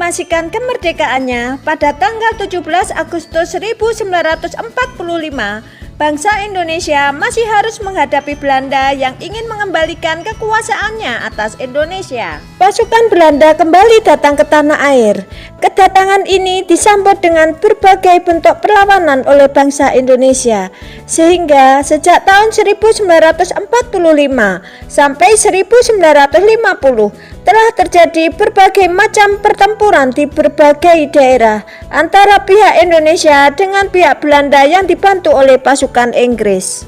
memproklamasikan kemerdekaannya pada tanggal 17 Agustus 1945, bangsa Indonesia masih harus menghadapi Belanda yang ingin mengembalikan kekuasaannya atas Indonesia. Pasukan Belanda kembali datang ke tanah air. Kedatangan ini disambut dengan berbagai bentuk perlawanan oleh bangsa Indonesia, sehingga sejak tahun 1945 sampai 1950 telah terjadi berbagai macam pertempuran di berbagai daerah antara pihak Indonesia dengan pihak Belanda yang dibantu oleh pasukan Inggris.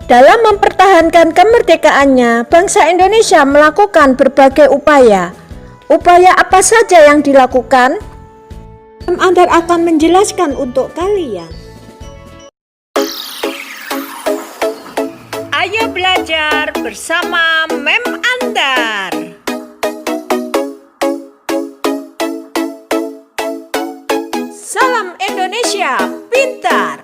Dalam mempertahankan kemerdekaannya, bangsa Indonesia melakukan berbagai upaya. Upaya apa saja yang dilakukan? Andar akan menjelaskan untuk kalian. Ayo belajar bersama Mem Andar. Salam Indonesia pintar.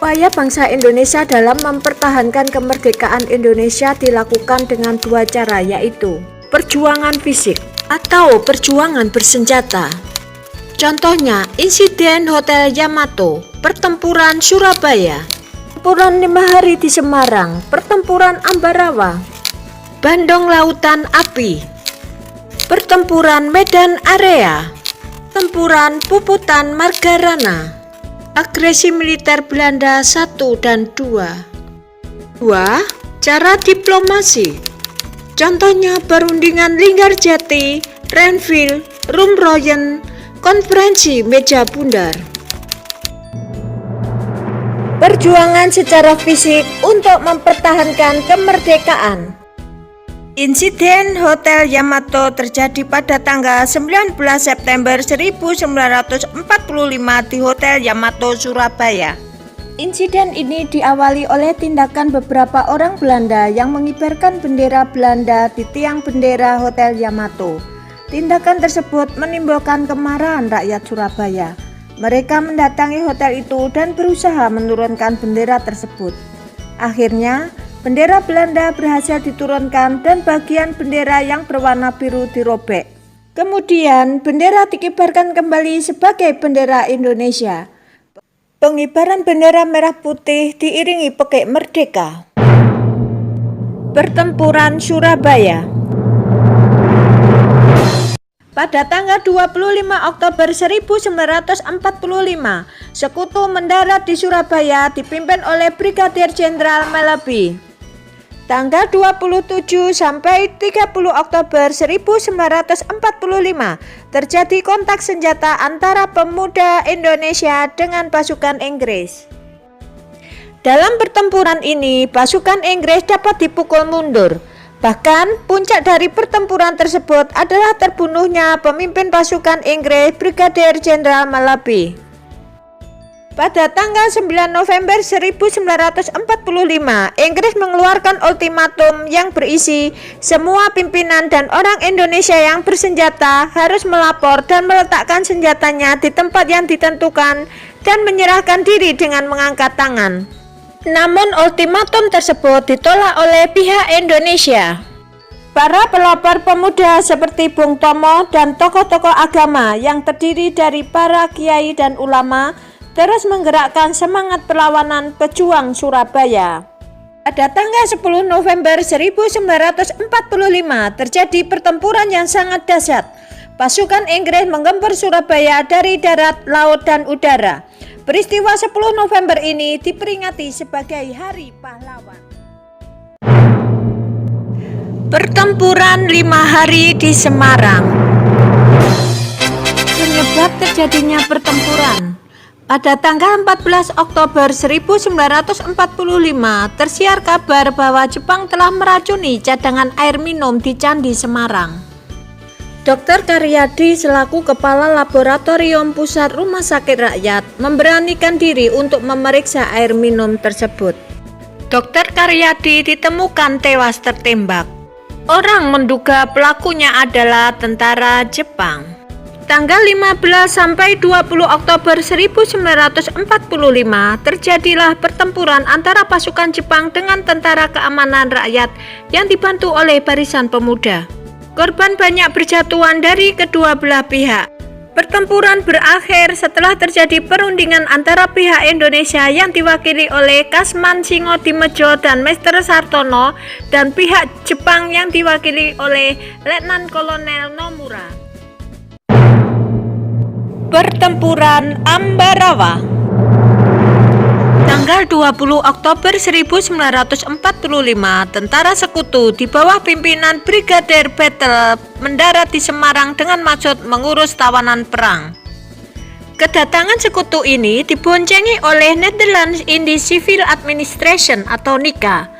Upaya bangsa Indonesia dalam mempertahankan kemerdekaan Indonesia dilakukan dengan dua cara, yaitu perjuangan fisik atau perjuangan bersenjata. Contohnya, insiden Hotel Yamato, pertempuran Surabaya, pertempuran 5 hari di Semarang, pertempuran Ambarawa, Bandung Lautan Api, pertempuran Medan Area, pertempuran Puputan Margarana, agresi militer Belanda 1 dan 2. 2. Cara diplomasi. Contohnya perundingan Linggarjati, Renville, Rumroyen, konferensi meja bundar. Perjuangan secara fisik untuk mempertahankan kemerdekaan. Insiden Hotel Yamato terjadi pada tanggal 19 September 1945 di Hotel Yamato, Surabaya. Insiden ini diawali oleh tindakan beberapa orang Belanda yang mengibarkan bendera Belanda di tiang bendera Hotel Yamato. Tindakan tersebut menimbulkan kemarahan rakyat Surabaya. Mereka mendatangi hotel itu dan berusaha menurunkan bendera tersebut. Akhirnya, bendera Belanda berhasil diturunkan dan bagian bendera yang berwarna biru dirobek. Kemudian bendera dikibarkan kembali sebagai bendera Indonesia. Pengibaran bendera merah putih diiringi pekik merdeka. Pertempuran Surabaya. Pada tanggal 25 Oktober 1945, sekutu mendarat di Surabaya dipimpin oleh Brigadir Jenderal Malabi. Tanggal 27 sampai 30 Oktober 1945 terjadi kontak senjata antara pemuda Indonesia dengan pasukan Inggris. Dalam pertempuran ini, pasukan Inggris dapat dipukul mundur. Bahkan puncak dari pertempuran tersebut adalah terbunuhnya pemimpin pasukan Inggris Brigadir Jenderal Malabi. Pada tanggal 9 November 1945, Inggris mengeluarkan ultimatum yang berisi semua pimpinan dan orang Indonesia yang bersenjata harus melapor dan meletakkan senjatanya di tempat yang ditentukan dan menyerahkan diri dengan mengangkat tangan. Namun ultimatum tersebut ditolak oleh pihak Indonesia. Para pelopor pemuda seperti Bung Tomo dan tokoh-tokoh agama yang terdiri dari para kiai dan ulama terus menggerakkan semangat perlawanan pejuang Surabaya. Pada tanggal 10 November 1945 terjadi pertempuran yang sangat dahsyat. Pasukan Inggris menggempur Surabaya dari darat, laut, dan udara. Peristiwa 10 November ini diperingati sebagai Hari Pahlawan. Pertempuran 5 hari di Semarang. Penyebab terjadinya pertempuran. Pada tanggal 14 Oktober 1945 tersiar kabar bahwa Jepang telah meracuni cadangan air minum di Candi Semarang. Dr. Karyadi selaku Kepala Laboratorium Pusat Rumah Sakit Rakyat memberanikan diri untuk memeriksa air minum tersebut. Dr. Karyadi ditemukan tewas tertembak. Orang menduga pelakunya adalah tentara Jepang. tanggal 15 sampai 20 Oktober 1945 terjadilah pertempuran antara pasukan Jepang dengan Tentara Keamanan Rakyat yang dibantu oleh Barisan Pemuda. Korban banyak berjatuhan dari kedua belah pihak. Pertempuran berakhir setelah terjadi perundingan antara pihak Indonesia yang diwakili oleh Kasman Singodimedjo dan Mester Sartono dan pihak Jepang yang diwakili oleh Letnan Kolonel Nomura. Pertempuran Ambarawa. Tanggal 20 Oktober 1945, tentara sekutu di bawah pimpinan Brigadir Battle mendarat di Semarang dengan maksud mengurus tawanan perang. Kedatangan sekutu ini diboncengi oleh Netherlands Indies Civil Administration atau NICA.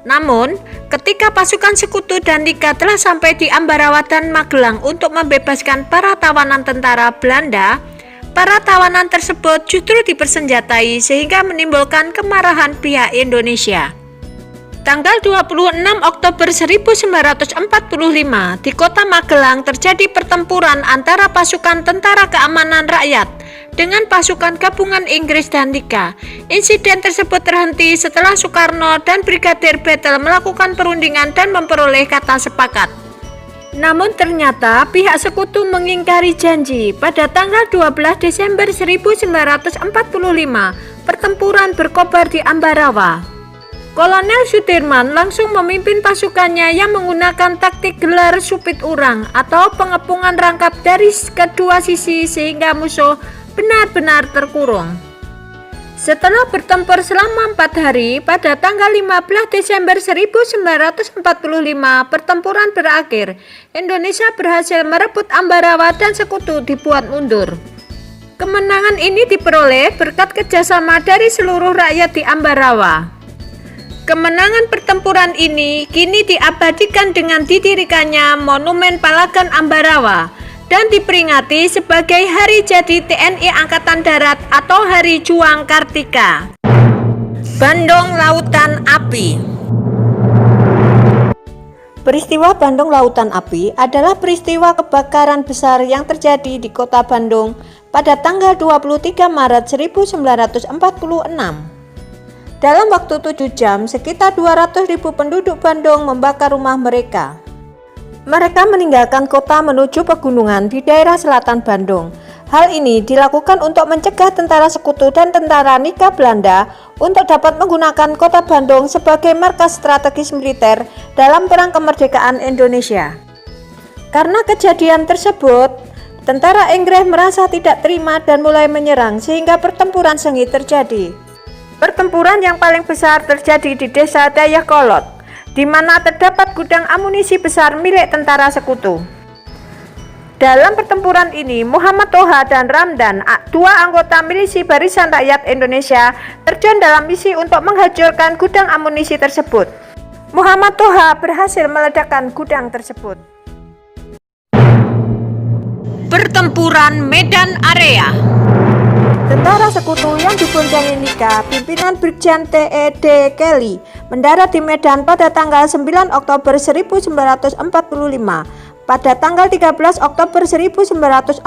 Namun, ketika pasukan sekutu dan NICA telah sampai di Ambarawa dan Magelang untuk membebaskan para tawanan tentara Belanda, para tawanan tersebut justru dipersenjatai sehingga menimbulkan kemarahan pihak Indonesia. Tanggal 26 Oktober 1945 di kota Magelang terjadi pertempuran antara pasukan Tentara Keamanan Rakyat dengan pasukan gabungan Inggris dan NICA. Insiden tersebut terhenti setelah Soekarno dan Brigadir Battle melakukan perundingan dan memperoleh kata sepakat. Namun ternyata pihak sekutu mengingkari janji. Pada tanggal 12 Desember 1945, pertempuran berkobar di Ambarawa. Kolonel Sudirman langsung memimpin pasukannya yang menggunakan taktik gelar supit urang atau pengepungan rangkap dari kedua sisi sehingga musuh benar-benar terkurung. Setelah bertempur selama 4 hari, pada tanggal 15 Desember 1945 pertempuran berakhir. Indonesia berhasil merebut Ambarawa dan sekutu dibuat mundur. Kemenangan ini diperoleh berkat kerjasama dari seluruh rakyat di Ambarawa. Kemenangan pertempuran ini kini diabadikan dengan didirikannya Monumen Palagan Ambarawa dan diperingati sebagai Hari Jadi TNI Angkatan Darat atau Hari Juang Kartika. Bandung Lautan Api. Peristiwa Bandung Lautan Api adalah peristiwa kebakaran besar yang terjadi di kota Bandung pada tanggal 23 Maret 1946. Dalam waktu 7 jam, sekitar 200.000 penduduk Bandung membakar rumah mereka. Mereka meninggalkan kota menuju pegunungan di daerah selatan Bandung. Hal ini dilakukan untuk mencegah tentara sekutu dan tentara NICA Belanda untuk dapat menggunakan kota Bandung sebagai markas strategis militer dalam Perang Kemerdekaan Indonesia. Karena kejadian tersebut, tentara Inggris merasa tidak terima dan mulai menyerang sehingga pertempuran sengit terjadi. Pertempuran yang paling besar terjadi di desa Dayakolot, di mana terdapat gudang amunisi besar milik tentara sekutu. Dalam pertempuran ini, Muhammad Toha dan Ramdan, dua anggota milisi Barisan Rakyat Indonesia, terjun dalam misi untuk menghancurkan gudang amunisi tersebut. Muhammad Toha berhasil meledakkan gudang tersebut. Pertempuran Medan Area. Tentara sekutu yang diboncengi NICA, pimpinan Brigjen T.E.D. Kelly, mendarat di Medan pada tanggal 9 Oktober 1945. Pada tanggal 13 Oktober 1945,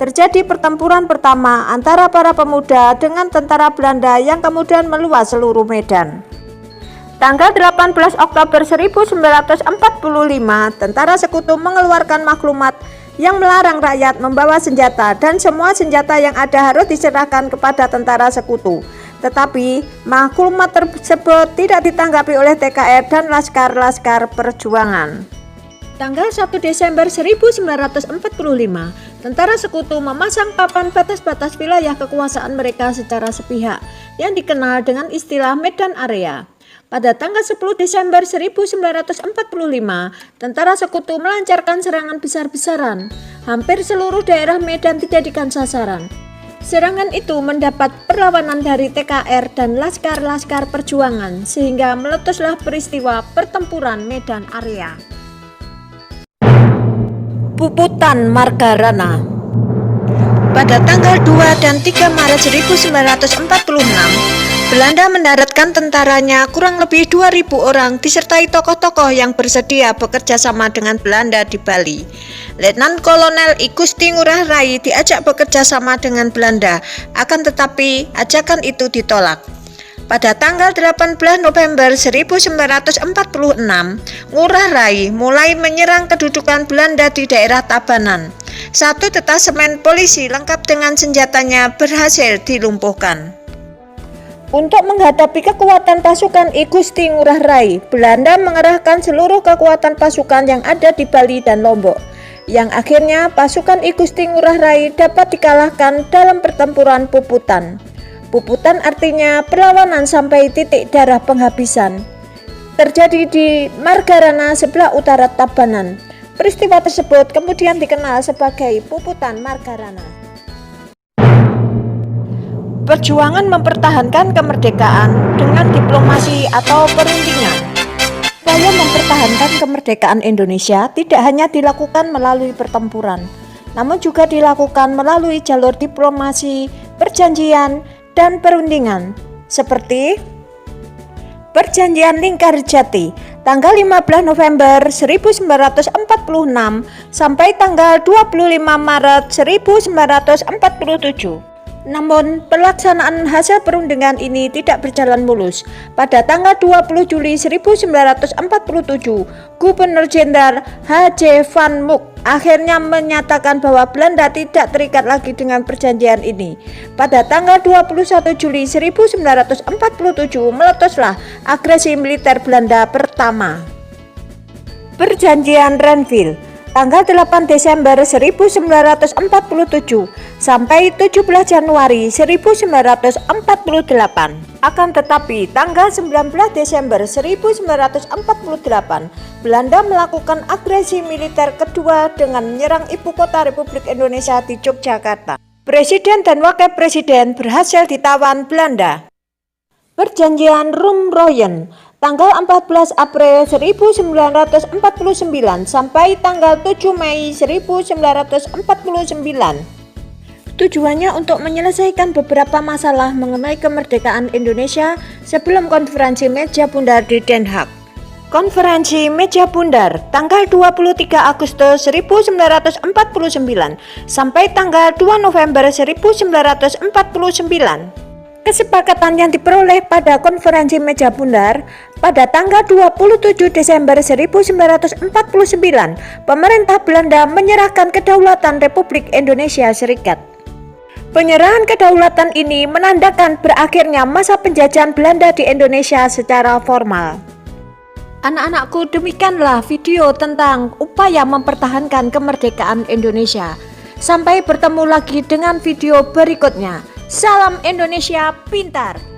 terjadi pertempuran pertama antara para pemuda dengan tentara Belanda yang kemudian meluas seluruh Medan. Tanggal 18 Oktober 1945, tentara sekutu mengeluarkan maklumat yang melarang rakyat membawa senjata dan semua senjata yang ada harus diserahkan kepada tentara sekutu. Tetapi maklumat tersebut tidak ditanggapi oleh TKR dan laskar-laskar perjuangan. Tanggal 1 Desember 1945, tentara sekutu memasang papan batas-batas wilayah kekuasaan mereka secara sepihak yang dikenal dengan istilah Medan Area. Pada tanggal 10 Desember 1945, tentara sekutu melancarkan serangan besar-besaran. Hampir seluruh daerah Medan dijadikan sasaran. Serangan itu mendapat perlawanan dari TKR dan laskar-laskar perjuangan sehingga meletuslah peristiwa pertempuran Medan Area. Puputan Margarana. Pada tanggal 2 dan 3 Maret 1946, Belanda mendaratkan tentaranya kurang lebih 2.000 orang disertai tokoh-tokoh yang bersedia bekerja sama dengan Belanda di Bali. Letnan Kolonel I Gusti Ngurah Rai diajak bekerja sama dengan Belanda, akan tetapi ajakan itu ditolak. Pada tanggal 18 November 1946, Ngurah Rai mulai menyerang kedudukan Belanda di daerah Tabanan. Satu detasemen polisi lengkap dengan senjatanya berhasil dilumpuhkan. Untuk menghadapi kekuatan pasukan I Gusti Ngurah Rai, Belanda mengerahkan seluruh kekuatan pasukan yang ada di Bali dan Lombok, yang akhirnya pasukan I Gusti Ngurah Rai dapat dikalahkan dalam pertempuran Puputan. Puputan artinya perlawanan sampai titik darah penghabisan. Terjadi di Margarana sebelah utara Tabanan. Peristiwa tersebut kemudian dikenal sebagai Puputan Margarana. Perjuangan mempertahankan kemerdekaan dengan diplomasi atau perundingan. Upaya mempertahankan kemerdekaan Indonesia tidak hanya dilakukan melalui pertempuran, namun juga dilakukan melalui jalur diplomasi, perjanjian, dan perundingan, seperti Perjanjian Linggarjati tanggal 15 November 1946 sampai tanggal 25 Maret 1947. Namun, pelaksanaan hasil perundingan ini tidak berjalan mulus. Pada tanggal 20 Juli 1947, Gubernur Jenderal H.J. Van Mook akhirnya menyatakan bahwa Belanda tidak terikat lagi dengan perjanjian ini. Pada tanggal 21 Juli 1947, meletuslah agresi militer Belanda pertama. Perjanjian Renville tanggal 8 Desember 1947 sampai 17 Januari 1948. Akan tetapi, tanggal 19 Desember 1948, Belanda melakukan agresi militer kedua dengan menyerang ibu kota Republik Indonesia di Yogyakarta. Presiden dan wakil presiden berhasil ditawan Belanda. Perjanjian Rumroyen tanggal 14 April 1949 sampai tanggal 7 Mei 1949. Tujuannya untuk menyelesaikan beberapa masalah mengenai kemerdekaan Indonesia sebelum konferensi meja bundar di Den Haag. Konferensi meja bundar tanggal 23 Agustus 1949 sampai tanggal 2 November 1949. Kesepakatan yang diperoleh pada konferensi meja bundar pada tanggal 27 Desember 1949, pemerintah Belanda menyerahkan kedaulatan Republik Indonesia Serikat. Penyerahan kedaulatan ini menandakan berakhirnya masa penjajahan Belanda di Indonesia secara formal. Anak-anakku, demikianlah video tentang upaya mempertahankan kemerdekaan Indonesia. Sampai bertemu lagi dengan video berikutnya. Salam Indonesia Pintar.